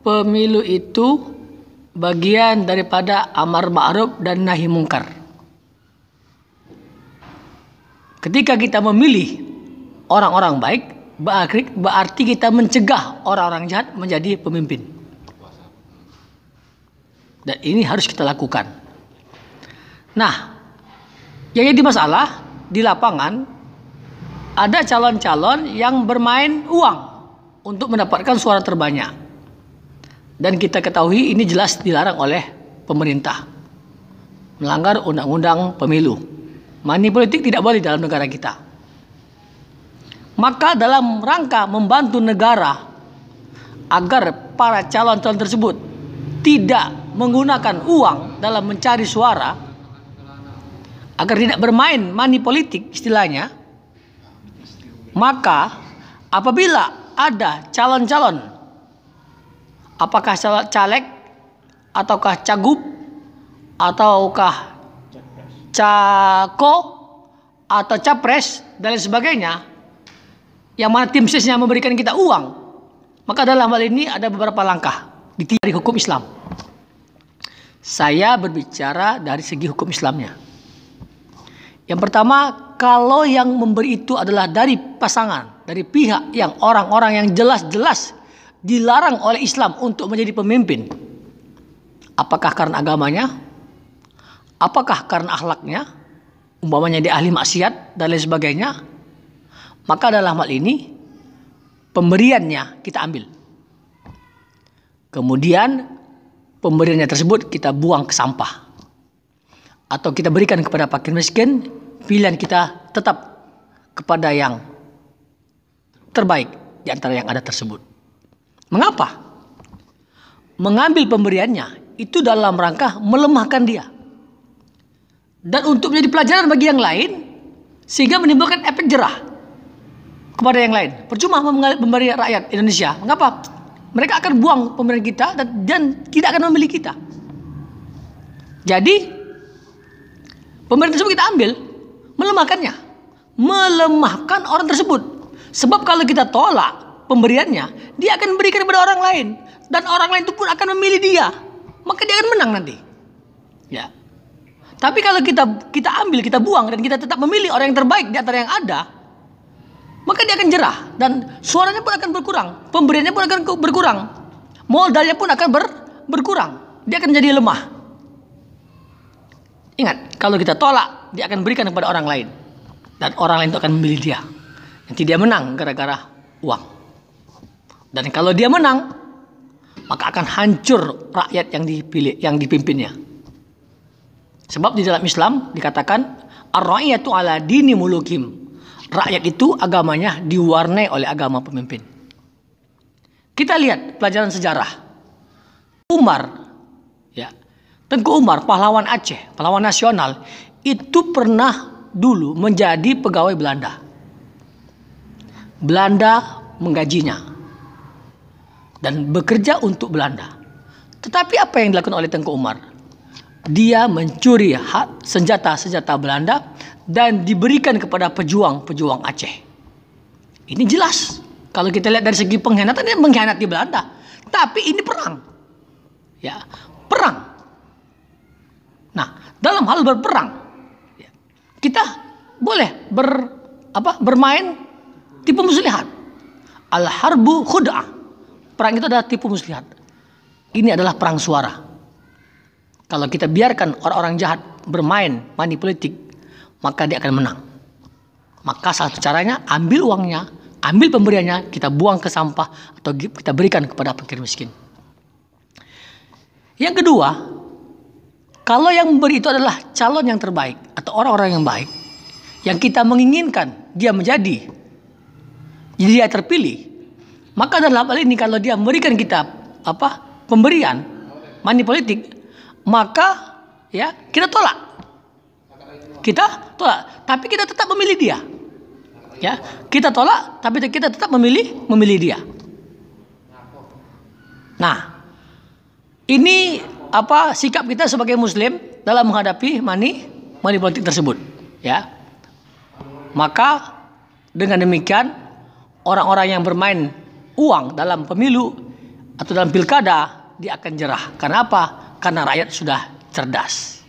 pemilu itu bagian daripada amar ma'ruf dan nahi mungkar. Ketika kita memilih orang-orang baik, berarti kita mencegah orang-orang jahat menjadi pemimpin. Dan ini harus kita lakukan. Nah, yang jadi masalah di lapangan ada calon-calon yang bermain uang untuk mendapatkan suara terbanyak. Dan kita ketahui ini jelas dilarang oleh pemerintah. Melanggar undang-undang pemilu. Money politik tidak boleh dalam negara kita. Maka dalam rangka membantu negara agar para calon-calon tersebut tidak menggunakan uang dalam mencari suara, agar tidak bermain money politik istilahnya, maka apabila ada calon-calon, apakah caleg, ataukah cagup, ataukah cako, atau capres, dan lain sebagainya, yang mana tim sesnya memberikan kita uang, maka dalam hal ini ada beberapa langkah dari hukum Islam. Saya berbicara dari segi hukum Islamnya. Yang pertama, kalau yang memberi itu adalah dari pasangan, dari pihak yang orang-orang yang jelas-jelas dilarang oleh Islam untuk menjadi pemimpin. Apakah karena agamanya? Apakah karena akhlaknya? Umpamanya dia ahli maksiat dan lain sebagainya. Maka dalam hal ini pemberiannya kita ambil. Kemudian pemberiannya tersebut kita buang ke sampah. Atau kita berikan kepada fakir miskin, pilihan kita tetap kepada yang terbaik di antara yang ada tersebut. Mengapa? Mengambil pemberiannya itu dalam rangka melemahkan dia. Dan untuk menjadi pelajaran bagi yang lain, sehingga menimbulkan efek jerah kepada yang lain. Percuma memberi rakyat Indonesia. Mengapa? Mereka akan buang pemberian kita dan tidak akan memilih kita. Jadi pemberian tersebut kita ambil, melemahkannya, melemahkan orang tersebut. Sebab kalau kita tolak pemberiannya, dia akan memberikan kepada orang lain, dan orang lain itu pun akan memilih dia, maka dia akan menang nanti. Ya. Tapi kalau kita ambil, kita buang, dan kita tetap memilih orang yang terbaik di antara yang ada, maka dia akan jerah dan suaranya pun akan berkurang, pemberiannya pun akan berkurang, modalnya pun akan berkurang, dia akan jadi lemah. Ingat, kalau kita tolak, dia akan berikan kepada orang lain, dan orang lain itu akan memilih dia. Nanti dia menang gara-gara uang. Dan kalau dia menang, maka akan hancur rakyat yang dipilih, yang dipimpinnya. Sebab di dalam Islam dikatakan ar-ra'iyatu ala dini mulukim. Rakyat itu agamanya diwarnai oleh agama pemimpin. Kita lihat pelajaran sejarah. Umar, ya, Tengku Umar, pahlawan Aceh, pahlawan nasional, itu pernah dulu menjadi pegawai Belanda. Belanda menggajinya dan bekerja untuk Belanda. Tetapi apa yang dilakukan oleh Tengku Umar? Dia mencuri senjata-senjata Belanda dan diberikan kepada pejuang-pejuang Aceh. Ini jelas. Kalau kita lihat dari segi pengkhianatan, ini mengkhianati Belanda. Tapi ini perang. Ya, perang. Nah, dalam hal berperang, ya, kita boleh bermain tipu muslihat. Al-harbu khud'ah. Perang itu adalah tipu muslihat. Ini adalah perang suara. Kalau kita biarkan orang-orang jahat bermain money politik, maka dia akan menang. Maka salah satu caranya, ambil uangnya, ambil pemberiannya, kita buang ke sampah atau kita berikan kepada fakir miskin. Yang kedua, kalau yang memberi itu adalah calon yang terbaik atau orang-orang yang baik, yang kita menginginkan dia menjadi, jadi dia terpilih, maka dalam hal ini kalau dia memberikan kita pemberian money politik, maka ya kita tolak. Kita tolak, tapi kita tetap memilih dia. Ya, kita tolak, tapi kita tetap memilih dia. Nah, ini sikap kita sebagai Muslim dalam menghadapi money politik tersebut. Ya, maka dengan demikian orang-orang yang bermain uang dalam pemilu atau dalam pilkada dia akan jerah. Karena apa? Karena rakyat sudah cerdas.